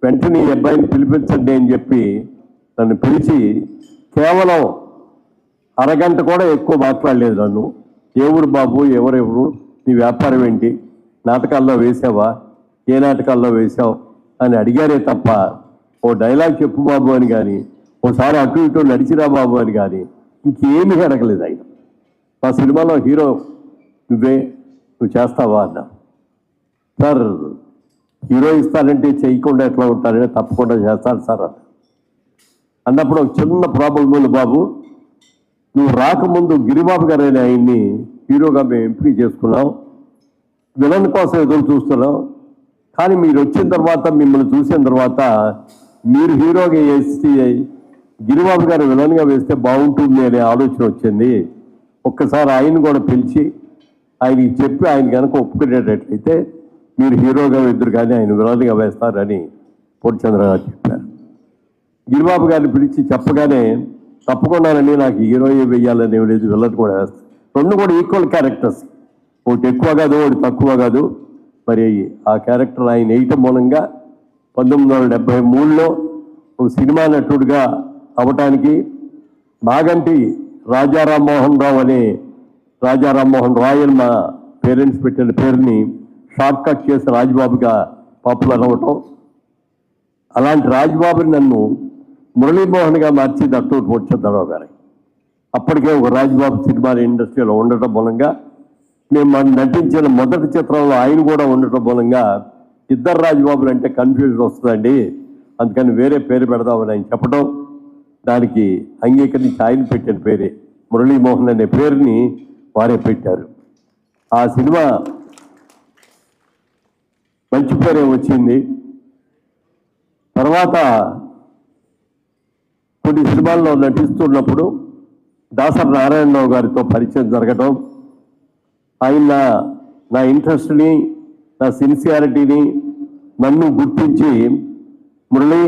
[SPEAKER 4] వెంటనే ఈ అబ్బాయిని పిలిపించండి అని చెప్పి నన్ను పిలిచి కేవలం అరగంట కూడా ఎక్కువ మాట్లాడలేదు నన్ను. ఏ ఊరు బాబు, ఎవరెవరు, నీ వ్యాపారం ఏంటి, నాటకాల్లో వేసావా, ఏ నాటకాల్లో వేసావు అని అడిగారే తప్ప ఓ డైలాగ్ చెప్పు బాబు అని కానీ, ఓసారి అటు ఇటు నడిచిరా బాబు అని కానీ ఇంకేమీ అడగలేదు ఆయన. మా సినిమాలో హీరో నువ్వు చేస్తావా అన్నా. సార్, హీరో ఇస్తానంటే చేయకుండా ఎట్లా ఉంటారంటే తప్పకుండా చేస్తాను సార్ అన్నప్పుడు ఒక చిన్న ప్రాబ్లం ఉంది బాబు, నువ్వు రాకముందు గిరిబాబు గారు అయిన ఆయన్ని హీరోగా మేము ఎంపిక చేసుకున్నాం, విలన్ కోసం ఎదురు చూస్తున్నాం, కానీ మీరు వచ్చిన తర్వాత మిమ్మల్ని చూసిన తర్వాత మీరు హీరోగా వేసి గిరిబాబు గారు విలన్గా వేస్తే బాగుంటుంది అనే ఆలోచన వచ్చింది. ఒక్కసారి ఆయన కూడా పిలిచి ఆయనకి చెప్పి ఆయన కనుక ఒప్పుకునేటట్లయితే మీరు హీరోగా ఎదురు కానీ ఆయన విలన్గా వేస్తారని పూర్ణచంద్ర గారు చెప్పారు. గిరిబాబు గారిని పిలిచి చెప్పగానే తప్పకుండానని నాకు హీరోయే వేయాలని లేదు, విలన్ కూడా వేస్తాను, రెండు కూడా ఈక్వల్ క్యారెక్టర్స్, ఒకటి ఎక్కువ కాదు ఒకటి తక్కువ కాదు. మరి ఆ క్యారెక్టర్ ఆయన వేయటం మూలంగా 1973లో ఒక సినిమా నటుడిగా అవటానికి మాగంటి రాజారామ్మోహన్ రావు అనే రాజారామ్మోహన్ రాయ్ అని మా పేరెంట్స్ పెట్టిన పేరుని షార్ట్ కట్ చేసి రాజ్బాబుగా పాపులర్ అవ్వటం, అలాంటి రాజ్బాబుని నన్ను మురళీమోహన్గా మార్చి అట్లూరి పూర్ణచంద్రరావు గారు. అప్పటికే ఒక రాజ్బాబు సినిమా ఇండస్ట్రీలో ఉండటం మూలంగా మేము నటించిన మొదటి చిత్రంలో ఆయన కూడా ఉండటం మూలంగా ఇద్దరు రాజ్బాబులు అంటే కన్ఫ్యూజన్ వస్తుందండి, అందుకని వేరే పేరు పెడదామని ఆయన చెప్పడం, దానికి అంగీకరించి ఆయన పెట్టిన పేరే మురళీమోహన్ అనే పేరుని వారే పెట్టారు. ఆ సినిమా మంచి పేరే వచ్చింది. తర్వాత కొన్ని సినిమాల్లో నటిస్తున్నప్పుడు దాసరి నారాయణరావు గారితో పరిచయం జరగడం, ఆయన నా ఇంట్రెస్ట్ని, నా సిన్సియారిటీని నన్ను గుర్తించి, మురళి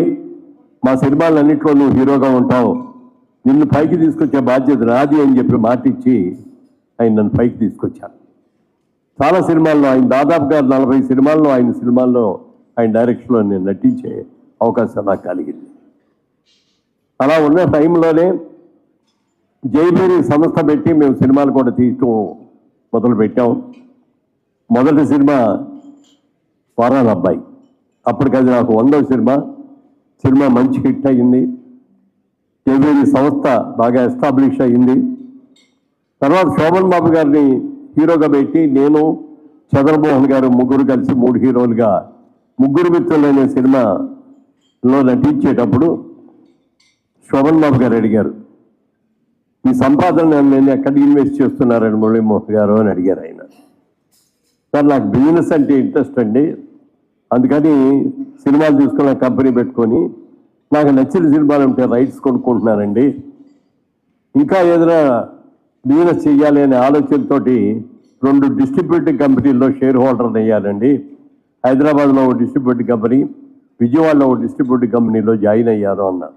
[SPEAKER 4] మా సినిమాలన్నింటిలో నువ్వు హీరోగా ఉంటావు, నిన్ను పైకి తీసుకొచ్చే బాధ్యత నాది అని చెప్పి మాటిచ్చి ఆయన నన్ను పైకి తీసుకొచ్చాను. చాలా సినిమాల్లో ఆయన దాదాపుగా 40 సినిమాల్లో ఆయన డైరెక్షన్లో నేను నటించే అవకాశం నాకు కలిగింది. అలా ఉన్న టైంలోనే జైబేరి సంస్థ పెట్టి మేము సినిమాలు కూడా తీయటం మొదలు పెట్టాం. మొదటి సినిమా వారాల అబ్బాయి, అప్పటికది నాకు 100వ సినిమా మంచి హిట్ అయ్యింది. జైబేరి సంస్థ బాగా ఎస్టాబ్లిష్ అయ్యింది. తర్వాత శోభన్ బాబు గారిని హీరోగా పెట్టి నేను చంద్రమోహన్ గారు ముగ్గురు కలిసి 3 హీరోలుగా ముగ్గురు మిత్రులు అనే సినిమాలో నటించేటప్పుడు శోభన్ బాబు గారు అడిగారు, ఈ సంపాదన నేను ఎక్కడ ఇన్వెస్ట్ చేస్తున్నారని మురళీమోహన్ గారు అని అడిగారు ఆయన. సార్ నాకు బిజినెస్ అంటే ఇంట్రెస్ట్ అండి, అందుకని సినిమాలు తీసుకున్న కంపెనీ పెట్టుకొని నాకు నచ్చిన సినిమాలు ఉంటే రైట్స్ కొనుక్కుంటున్నానండి, ఇంకా ఏదైనా బిజినెస్ చేయాలి అనే ఆలోచనతో 2 డిస్ట్రిబ్యూటింగ్ కంపెనీల్లో షేర్ హోల్డర్ని అయ్యానండి. హైదరాబాద్లో ఒక డిస్ట్రిబ్యూటింగ్ కంపెనీ, విజయవాడలో ఒక డిస్ట్రిబ్యూటింగ్ కంపెనీలో జాయిన్ అయ్యారు అన్నారు.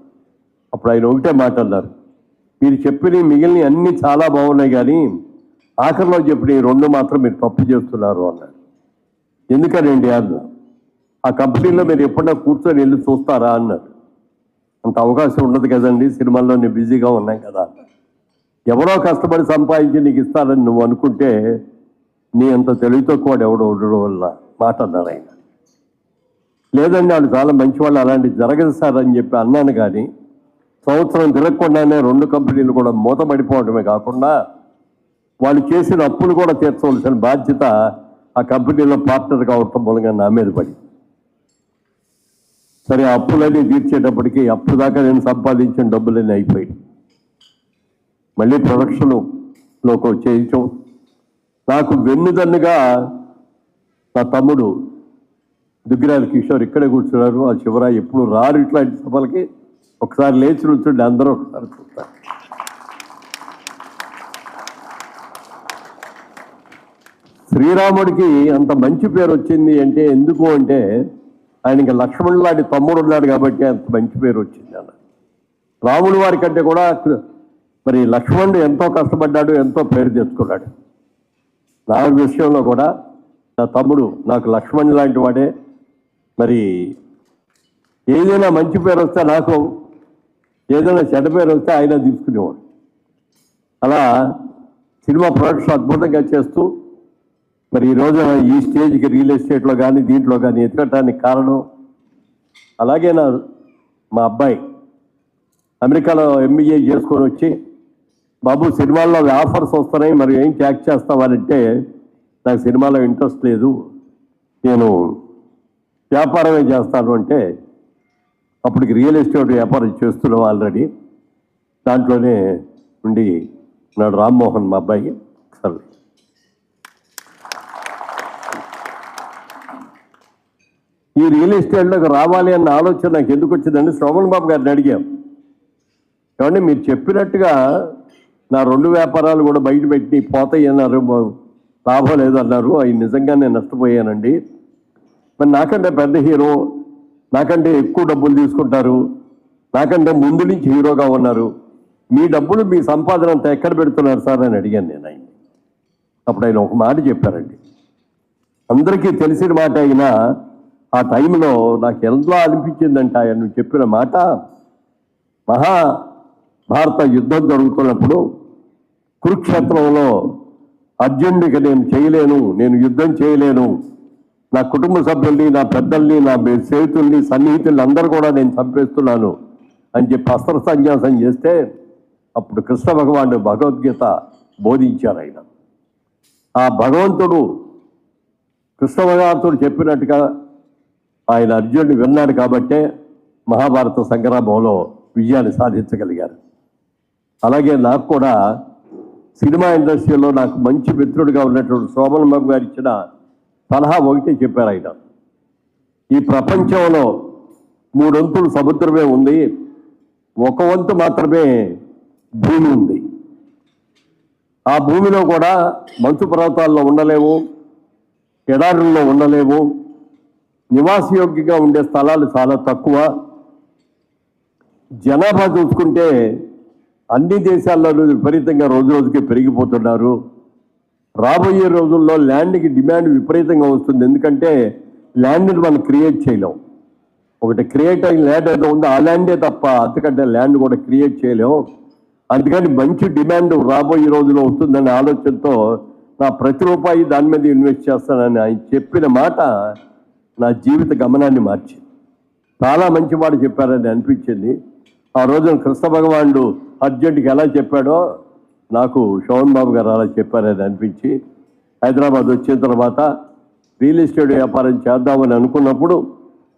[SPEAKER 4] అప్పుడు ఆయన ఒకటే మాట అన్నారు, మీరు చెప్పిన మిగిలిన అన్నీ చాలా బాగున్నాయి కానీ ఆఖరిలో చెప్పిన 2 మాత్రం మీరు తప్పు చేస్తున్నారు అన్నారు. ఎందుకనండి అన్న, ఆ కంపెనీలో మీరు ఎప్పుడన్నా కూర్చొని వెళ్ళి చూస్తారా అన్నారు. అంత అవకాశం ఉండదు కదండి, సినిమాల్లో నేను బిజీగా ఉన్నాం కదా. ఎవరో కష్టపడి సంపాదించి నీకు ఇస్తారని నువ్వు అనుకుంటే నీ అంత తెలివి తక్కువ ఎవడో ఉండడం వల్ల మాట అన్నారు ఆయన. లేదండి వాళ్ళు చాలా మంచివాళ్ళు, అలాంటివి జరగదు సార్ అని చెప్పి అన్నాను. కానీ సంవత్సరం తిరగకుండానే 2 కంపెనీలు కూడా మూతపడిపోవడమే కాకుండా వాళ్ళు చేసిన అప్పులు కూడా తీర్చవలసిన బాధ్యత ఆ కంపెనీలో పార్ట్నర్ కావటం మూలంగా నా మీద పడి, సరే అప్పులన్నీ తీర్చేటప్పటికి అప్పుడు దాకా నేను సంపాదించిన డబ్బులన్నీ అయిపోయి మళ్ళీ ప్రొడక్షన్లోకి చేయటం. నాకు వెన్నుదన్నుగా నా తమ్ముడు దుగ్గిరాల కిషోర్ ఇక్కడే కూర్చున్నారు. ఆ చివర ఎప్పుడు రారు ఇట్లాంటి సభలకి, ఒకసారి లేచి నుంచుండి అందరూ ఒకసారి చూస్తారు. శ్రీరాముడికి అంత మంచి పేరు వచ్చింది అంటే ఎందుకు అంటే ఆయనకి లక్ష్మణుడు లాంటి తమ్ముడు ఉన్నాడు కాబట్టి అంత మంచి పేరు వచ్చింది అన్న. రాముడి వారి కంటే కూడా మరి లక్ష్మణుడు ఎంతో కష్టపడ్డాడు, ఎంతో పేరు తెచ్చుకున్నాడు. నా విషయంలో కూడా నా తమ్ముడు నాకు లక్ష్మణుడు లాంటి వాడే. మరి ఏదైనా మంచి పేరు వస్తే నాకు, ఏదైనా చెడ్డ పేరు వస్తే ఆయన తీసుకునేవాడు. అలా సినిమా ప్రొడక్షన్ అద్భుతంగా చేస్తూ మరి ఈరోజు ఈ స్టేజ్కి రియల్ ఎస్టేట్లో కానీ దీంట్లో కానీ ఎదగటానికి కారణం. అలాగే మా అబ్బాయి అమెరికాలో MBA చేసుకొని వచ్చి, బాబు సినిమాల్లో ఆఫర్స్ వస్తున్నాయి మరి ఏం ట్యాక్ చేస్తావాలంటే, నాకు సినిమాలో ఇంట్రెస్ట్ లేదు, నేను వ్యాపారమే చేస్తాను అంటే, అప్పటికి రియల్ ఎస్టేట్ వ్యాపారం చేస్తున్నాం ఆల్రెడీ. దాంట్లోనే ఉండి నాడు రామ్మోహన్ మా అబ్బాయి. సరే ఈ రియల్ ఎస్టేట్లోకి రావాలి అన్న ఆలోచన నాకు ఎందుకు వచ్చిందంటే శోభన్ బాబు గారిని అడిగాం, ఏమంటే మీరు చెప్పినట్టుగా నా 2 వ్యాపారాలు కూడా బయట పెట్టి పోతాయి అన్నారు, లాభం లేదన్నారు, అవి నిజంగానే నష్టపోయానండి. మరి నాకంటే పెద్ద హీరో, నాకంటే ఎక్కువ డబ్బులు తీసుకుంటారు, నాకంటే ముందు నుంచి హీరోగా ఉన్నారు, మీ డబ్బులు మీ సంపాదన అంతా ఎక్కడ పెడుతున్నారు సార్ అని అడిగాను నేను ఆయన. అప్పుడు ఆయన ఒక మాట చెప్పారండి, అందరికీ తెలిసిన మాట అయినా ఆ టైంలో నాకు ఎలా అనిపించిందంటే ఆయన చెప్పిన మాట, మహాభారత యుద్ధం జరుగుతున్నప్పుడు కురుక్షేత్రంలో అర్జునుడికి నేను చేయలేను, నేను యుద్ధం చేయలేను, నా కుటుంబ సభ్యుల్ని, నా పెద్దల్ని, నా స్నేహితుల్ని, సన్నిహితుల్ని అందరూ కూడా నేను చంపేస్తున్నాను అని చెప్పి అస్త్ర సన్యాసం చేస్తే అప్పుడు కృష్ణ భగవానుడు భగవద్గీత బోధించారు ఆయన. ఆ భగవంతుడు కృష్ణ భగవంతుడు చెప్పినట్టుగా ఆయన అర్జునుడిని విన్నాడు కాబట్టే మహాభారత సంగ్రామంలో విజయాన్ని సాధించగలిగారు. అలాగే నాకు కూడా సినిమా ఇండస్ట్రీలో నాకు మంచి మిత్రుడిగా ఉన్నటువంటి శోభన్ బాబు గారు ఇచ్చిన సలహా ఒకటి చెప్పారు ఆయన, ఈ ప్రపంచంలో 3 వంతులు సముద్రమే ఉంది, 1 వంతు మాత్రమే భూమి ఉంది. ఆ భూమిలో కూడా మంచు పర్వతాల్లో ఉండలేము, ఎడారుల్లో ఉండలేము, నివాసయోగ్యంగా ఉండే స్థలాలు చాలా తక్కువ. జనాభా చూసుకుంటే అన్ని దేశాల్లోనూ విపరీతంగా రోజు రోజుకి పెరిగిపోతున్నారు. రాబోయే రోజుల్లో ల్యాండ్కి డిమాండ్ విపరీతంగా వస్తుంది, ఎందుకంటే ల్యాండ్ని మనం క్రియేట్ చేయలేం. ఒకటి క్రియేట్ అయిన ల్యాండ్ ఏదో ఉందో ఆ ల్యాండే తప్ప అంతకంటే ల్యాండ్ కూడా క్రియేట్ చేయలేం. అందుకని మంచి డిమాండ్ రాబోయే రోజుల్లో వస్తుందనే ఆలోచనతో నా ప్రతి రూపాయి దాని మీద ఇన్వెస్ట్ చేస్తానని ఆయన చెప్పిన మాట నా జీవిత గమనాన్ని మార్చింది. చాలా మంచి మాట చెప్పారని అనిపించింది. ఆ రోజున కృష్ణ భగవానుడు అర్జెంట్కి ఎలా చెప్పాడో నాకు శోభన్ బాబు గారు అలా చెప్పారని అనిపించి హైదరాబాద్ వచ్చిన తర్వాత రియల్ ఎస్టేట్ వ్యాపారం చేద్దామని అనుకున్నప్పుడు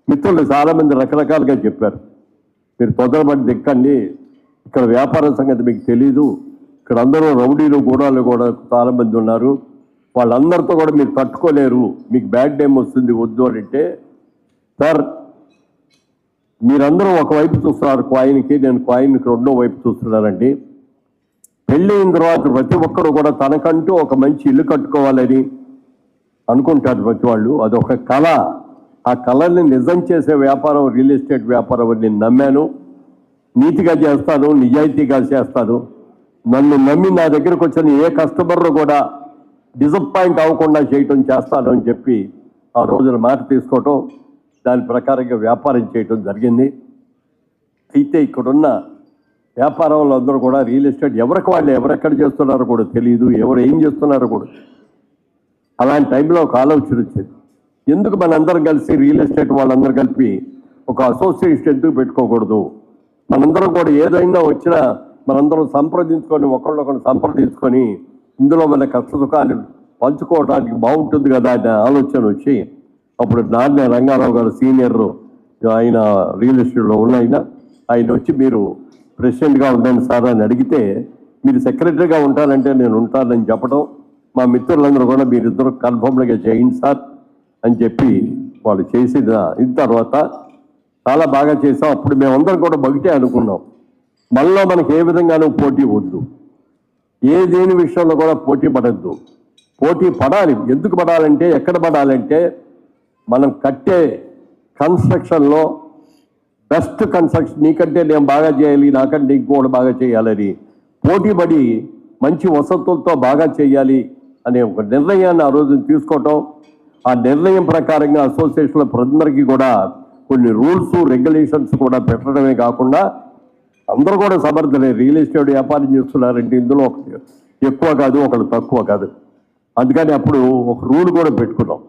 [SPEAKER 4] మిత్రులు చాలామంది రకరకాలుగా చెప్పారు. మీరు తొందరపడి దిక్కండి, ఇక్కడ వ్యాపారం సంగతి మీకు తెలీదు, ఇక్కడ అందరూ రౌడీలు గూడాలు కూడా చాలామంది ఉన్నారు, వాళ్ళందరితో కూడా మీరు తట్టుకోలేరు, మీకు బ్యాడ్ టైం వస్తుంది, వద్దు అని అంటే, సార్ మీరందరూ ఒకవైపు చూస్తున్నారు కాయిన్కి, నేను కాయిన్కి రెండో వైపు చూస్తున్నానండి. పెళ్ళి అయిన తర్వాత ప్రతి ఒక్కరు కూడా తనకంటూ ఒక మంచి ఇల్లు కట్టుకోవాలని అనుకుంటారు ప్రతి వాళ్ళు. అదొక కళ. ఆ కళని నిజం చేసే వ్యాపారం రియల్ ఎస్టేట్ వ్యాపారం అని నేను నమ్మాను. నీతిగా చేస్తాను, నిజాయితీగా చేస్తాను. నన్ను నమ్మి నా దగ్గరకు వచ్చిన ఏ కస్టమర్ను కూడా డిసప్పాయింట్ అవ్వకుండా చేయటం చేస్తాను అని చెప్పి ఆ రోజున మాట తీసుకోవటం, దాని ప్రకారంగా వ్యాపారం చేయటం జరిగింది. అయితే ఇక్కడున్న వ్యాపారంలో అందరూ కూడా రియల్ ఎస్టేట్ ఎవరికి వాళ్ళు ఎవరెక్కడ చేస్తున్నారో కూడా తెలియదు, ఎవరు ఏం చేస్తున్నారో కూడా. అలాంటి టైంలో ఒక ఆలోచన వచ్చింది, ఎందుకు మనందరం కలిసి రియల్ ఎస్టేట్ వాళ్ళందరూ కలిపి ఒక అసోసియేషన్ ఎందుకు పెట్టుకోకూడదు? మనందరం కూడా ఏదైనా వచ్చినా మనందరం సంప్రదించుకొని ఒకళ్ళొకరు సంప్రదించుకొని ఇందులో మన కష్ట సుఖాలు పంచుకోవడానికి బాగుంటుంది కదా అనే ఆలోచన వచ్చి, అప్పుడు నాన్న రంగారావు గారు సీనియర్, ఆయన రియల్ ఎస్టేట్లో ఉన్న ఆయన వచ్చి మీరు ప్రెసిడెంట్గా ఉండండి సార్ అని అడిగితే, మీరు సెక్రటరీగా ఉంటానంటే నేను ఉంటానని చెప్పడం, మా మిత్రులందరూ కూడా మీరిద్దరు కన్ఫర్మ్గా చేయండి సార్ అని చెప్పి వాళ్ళు చేసిన తర్వాత చాలా బాగా చేసాం. అప్పుడు మేమందరం కూడా బగిటే అనుకున్నాం, మనలో మనకి ఏ విధంగానూ పోటీ వద్దు, ఏ దేని విషయంలో కూడా పోటీ పడద్దు. పోటీ పడాలి. ఎందుకు పడాలంటే, ఎక్కడ పడాలంటే మనం కట్టే కన్స్ట్రక్షన్లో బెస్ట్ కన్స్ట్రక్షన్, నీకంటే నేను బాగా చేయాలి, నాకంటే ఇంకోటి బాగా చేయాలని పోటీ పడి మంచి వసతులతో బాగా చేయాలి అనే ఒక నిర్ణయాన్ని ఆ రోజు తీసుకోవటం. ఆ నిర్ణయం ప్రకారంగా అసోసియేషన్లో ప్రజలందరికీ కూడా కొన్ని రూల్స్ రెగ్యులేషన్స్ కూడా పెట్టడమే కాకుండా, అందరూ కూడా సమర్థలే. రియల్ ఎస్టేట్ వ్యాపారం చేస్తున్నారంటే ఇందులో ఒకటి ఎక్కువ కాదు, ఒకటి తక్కువ కాదు. అందుకని అప్పుడు ఒక రూల్ కూడా పెట్టుకున్నాం.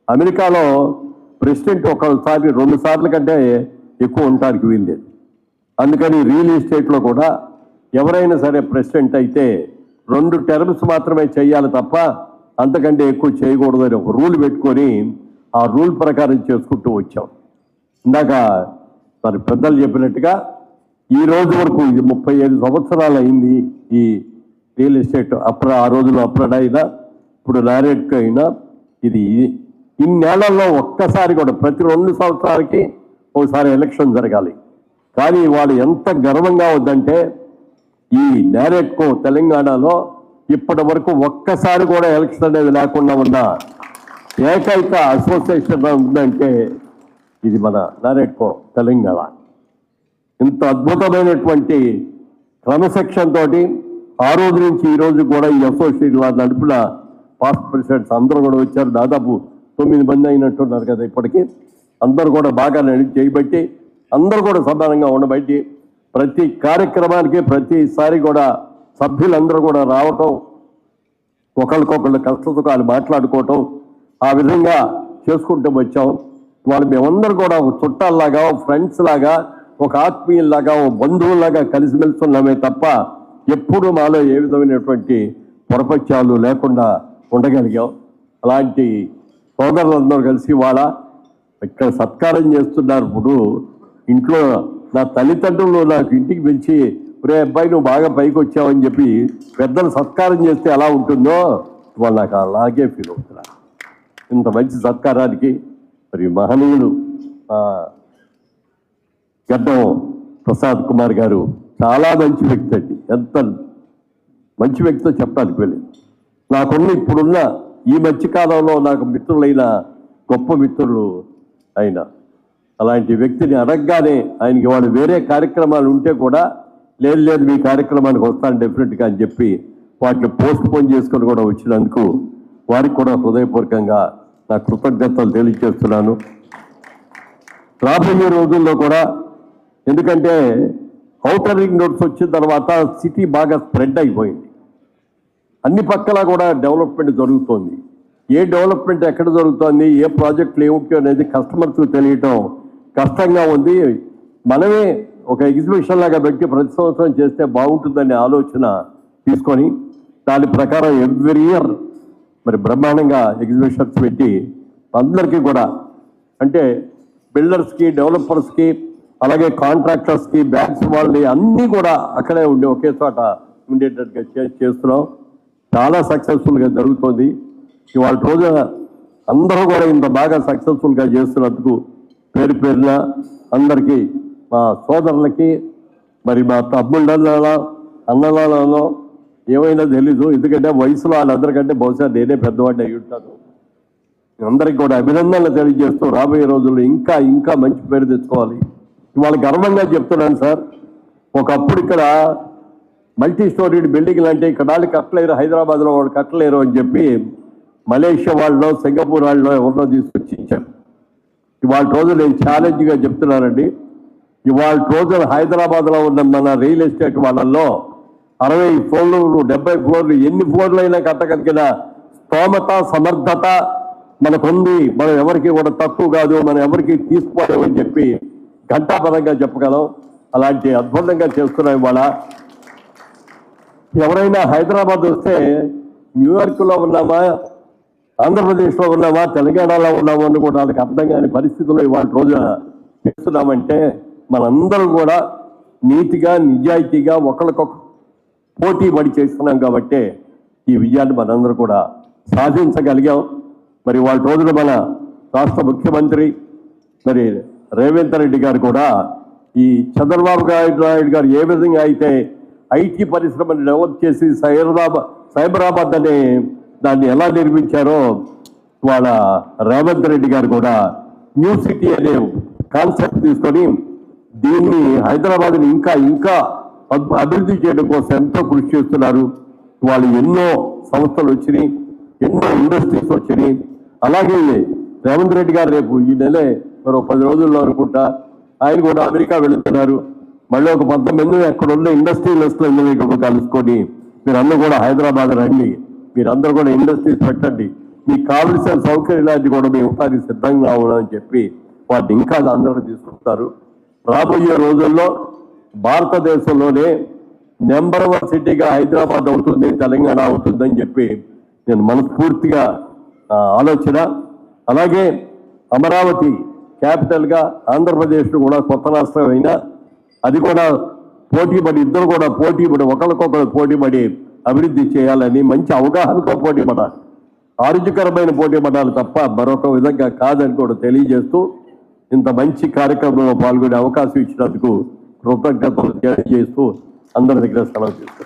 [SPEAKER 4] అమెరికాలో ప్రెసిడెంట్ ఒకసారి 2 సార్లు కంటే ఎక్కువ ఉండడానికి వీల్లేదు. అందుకని రియల్ ఎస్టేట్లో కూడా ఎవరైనా సరే ప్రెసిడెంట్ అయితే 2 టర్మ్స్ మాత్రమే చేయాలి తప్ప అంతకంటే ఎక్కువ చేయకూడదు అని ఒక రూల్ పెట్టుకొని ఆ రూల్ ప్రకారం చేసుకుంటూ వచ్చాం. ఇందాక మరి పెద్దలు చెప్పినట్టుగా ఈ రోజు వరకు ఇది 35 సంవత్సరాలు అయింది ఈ రియల్ ఎస్టేట్. ఆ రోజులో అప్రడ్ అయినా ఇప్పుడు నారేట్కి అయినా ఇది ఇన్నేళ్లలో ఒక్కసారి కూడా ప్రతి 2 సంవత్సరాలకి ఒకసారి ఎలక్షన్ జరగాలి. కానీ వాళ్ళు ఎంత గర్వంగా ఉందంటే, ఈ నారేట్కో తెలంగాణలో ఇప్పటి వరకు ఒక్కసారి కూడా ఎలక్షన్ అనేది లేకుండా ఉన్న ఏకైక అసోసియేషన్ ఉందంటే ఇది మన నారేట్కో తెలంగాణ. ఇంత అద్భుతమైనటువంటి క్రమశిక్షణ తోటి ఆ రోజు నుంచి ఈ రోజు కూడా ఈ అసోసియేషన్ నడుపున పాస్ట్ ప్రెసిడెంట్స్ అందరూ కూడా వచ్చారు. దాదాపు 9 మంది అయినట్టున్నారు కదా ఇప్పటికీ. అందరూ కూడా బాగా చేయబట్టి, అందరూ కూడా సమానంగా ఉండబట్టి, ప్రతి కార్యక్రమానికి ప్రతిసారి కూడా సభ్యులందరూ కూడా రావటం, ఒకరికొకళ్ళు కష్ట సుఖాలు మాట్లాడుకోవటం, ఆ విధంగా చేసుకుంటూ వచ్చాం. వాళ్ళు మేమందరూ కూడా ఒక చుట్టాల్లాగా, ఒక ఫ్రెండ్స్ లాగా, ఒక ఆత్మీయుల్లాగా, ఒక బంధువుల్లాగా కలిసిమెలిసి ఉన్నామే తప్ప ఎప్పుడు మాలో ఏ విధమైనటువంటి పొరపత్యాలు లేకుండా ఉండగలిగాం. అలాంటి సోదరులందరూ కలిసి వాళ్ళ ఇక్కడ సత్కారం చేస్తున్నారు. ఇప్పుడు ఇంట్లో నా తల్లిదండ్రులు నాకు ఇంటికి పిలిచి, ఒరే అబ్బాయి నువ్వు బాగా పైకి వచ్చావని చెప్పి పెద్దలు సత్కారం చేస్తే ఎలా ఉంటుందో వాళ్ళు నాకు అలాగే ఫీల్ అవుతున్నారు. ఇంత మంచి సత్కారానికి మరి మహనీయులు గడ్డం ప్రసాద్ కుమార్ గారు చాలా మంచి వ్యక్తి అండి. ఎంత మంచి వ్యక్తితో చెప్పడానికి వెళ్ళింది. నాకున్న ఇప్పుడున్న ఈ మధ్యకాలంలో నాకు మిత్రులైన గొప్ప మిత్రులు ఆయన. అలాంటి వ్యక్తిని అడగగానే ఆయనకి వాళ్ళు వేరే కార్యక్రమాలు ఉంటే కూడా లేదు మీ కార్యక్రమానికి వస్తాను డెఫినెట్గా అని చెప్పి వాటిని పోస్ట్ పోన్ చేసుకొని కూడా వచ్చినందుకు వారికి కూడా హృదయపూర్వకంగా నా కృతజ్ఞతలు తెలియజేస్తున్నాను. రాబోయే రోజుల్లో కూడా, ఎందుకంటే ఔటర్ రింగ్ రోడ్స్ వచ్చిన తర్వాత సిటీ బాగా స్ప్రెడ్ అయిపోయింది. అన్ని పక్కల కూడా డెవలప్మెంట్ జరుగుతోంది. ఏ డెవలప్మెంట్ ఎక్కడ జరుగుతోంది, ఏ ప్రాజెక్టులు ఏమిటి అనేది కస్టమర్స్కి తెలియటం కష్టంగా ఉంది. మనమే ఒక ఎగ్జిబిషన్ లాగా పెట్టి ప్రతి సంవత్సరం చేస్తే బాగుంటుందనే ఆలోచన తీసుకొని దాని ప్రకారం ఎవ్రీ ఇయర్ మరి బ్రహ్మాండంగా ఎగ్జిబిషన్స్ పెట్టి అందరికీ కూడా అంటే బిల్డర్స్కి, డెవలపర్స్కి, అలాగే కాంట్రాక్టర్స్కి, బ్యాంక్స్ వాళ్ళని అన్నీ కూడా అక్కడే ఉండి ఒకే చోట ఉండేటట్టుగా చేస్తున్నాం. చాలా సక్సెస్ఫుల్గా జరుగుతుంది. ఇవాళ రోజు అందరూ కూడా ఇంత బాగా సక్సెస్ఫుల్గా చేస్తున్నందుకు పేరు పేరున అందరికీ, మా సోదరులకి, మరి మా తమ్ముళ్ళలో అన్నలలో ఏమైనా తెలీదు, ఎందుకంటే వయసులో వాళ్ళందరికంటే బహుశా నేనే పెద్దవాడిని అయి ఉంటాను. అందరికి కూడా అభినందనలు తెలియజేస్తూ రాబోయే రోజుల్లో ఇంకా ఇంకా మంచి పేరు తెచ్చుకోవాలి. ఇవాళ గర్వంగా చెప్తున్నాను సార్, ఒకప్పుడు ఇక్కడ మల్టీ స్టోరీడ్ బిల్డింగ్లు అంటే ఇక్కడ వాళ్ళు కట్టలేరు, హైదరాబాద్లో వాళ్ళు కట్టలేరు అని చెప్పి మలేషియా వాళ్ళు, సింగపూర్ వాళ్ళు ఎవరినో తీసుకొచ్చి ఇచ్చారు. ఇవాళ రోజు నేను ఛాలెంజ్గా చెప్తున్నానండి, ఇవాళ రోజు హైదరాబాద్లో ఉన్న మన రియల్ ఎస్టేట్ వాళ్ళల్లో 60 ఫ్లోర్లు, 70 ఫ్లోర్లు, ఎన్ని ఫ్లోర్లు అయినా కట్టగలిగిన స్తోమత, సమర్థత మనకుంది. మనం ఎవరికి కూడా తక్కువ కాదు, మనం ఎవరికి తీసుకోలేమని చెప్పి ఘంటాపరంగా చెప్పగలం. అలాంటి అద్భుతంగా చేస్తున్నాం. ఇవాళ ఎవరైనా హైదరాబాద్ వస్తే న్యూయార్క్లో ఉన్నామా, ఆంధ్రప్రదేశ్లో ఉన్నామా, తెలంగాణలో ఉన్నామా అని కూడా వాళ్ళకి అర్థం కాని పరిస్థితుల్లో ఇవాళ రోజున చేస్తున్నామంటే మనందరం కూడా నీతిగా, నిజాయితీగా ఒకరికొక పోటీ పడి చేస్తున్నాం కాబట్టి ఈ విజయాన్ని మనందరూ కూడా సాధించగలిగాం. మరి వాళ్ళ రోజున మన రాష్ట్ర ముఖ్యమంత్రి మరి రేవంత్ రెడ్డి గారు కూడా ఈ చంద్రబాబు నాయుడు గారు ఏ విధంగా అయితే ఐటీ పరిశ్రమను డెవలప్ చేసి సైబరాబాద్ అనే దాన్ని ఎలా నిర్మించారో వాళ్ళ రేవంత్ రెడ్డి గారు కూడా న్యూ సిటీ అనే కాన్సెప్ట్ తీసుకొని దీన్ని హైదరాబాద్ని ఇంకా ఇంకా అభివృద్ధి చేయడం కోసం ఎంతో కృషి చేస్తున్నారు. వాళ్ళు ఎన్నో సంస్థలు వచ్చినాయి, ఎన్నో ఇండస్ట్రీస్ వచ్చినాయి. అలాగే రేవంత్ రెడ్డి గారు రేపు ఈ నెలే మరో 10 రోజుల్లో అనుకుంటా ఆయన కూడా అమెరికా వెళుతున్నారు. మళ్ళీ ఒక 10 మంది అక్కడ ఉన్న ఇండస్ట్రియలిస్టులందరినీ కూడా కలుసుకొని మీరందరూ కూడా హైదరాబాద్ రండి, మీరందరూ కూడా ఇండస్ట్రీస్ పెట్టండి, మీకు కావలసిన సౌకర్యాలు కూడా మేము ఇవ్వడానికి సిద్ధంగా ఉన్నామని చెప్పి వాటిని ఇంకా అందరూ తీసుకుంటారు. రాబోయే రోజుల్లో భారతదేశంలోనే నెంబర్ 1 సిటీగా హైదరాబాద్ అవుతుంది, తెలంగాణ అవుతుందని చెప్పి నేను మనస్ఫూర్తిగా ఆలోచన. అలాగే అమరావతి క్యాపిటల్గా ఆంధ్రప్రదేశ్లో కూడా కొత్త రాష్ట్రం అయినా అది కూడా పోటీపడి, ఇద్దరు కూడా పోటీపడి, ఒకరికొకరు పోటీపడి అభివృద్ధి చేయాలని మంచి అవగాహనతో పోటీ పడాలి. ఆరోగ్యకరమైన పోటీ పడాలి తప్ప మరొక విధంగా కాదని కూడా తెలియజేస్తూ ఇంత మంచి కార్యక్రమంలో పాల్గొనే అవకాశం ఇచ్చినందుకు కృతజ్ఞతలు తెలియజేస్తూ అందరి దగ్గర సెలవు తీసుకుంటాను.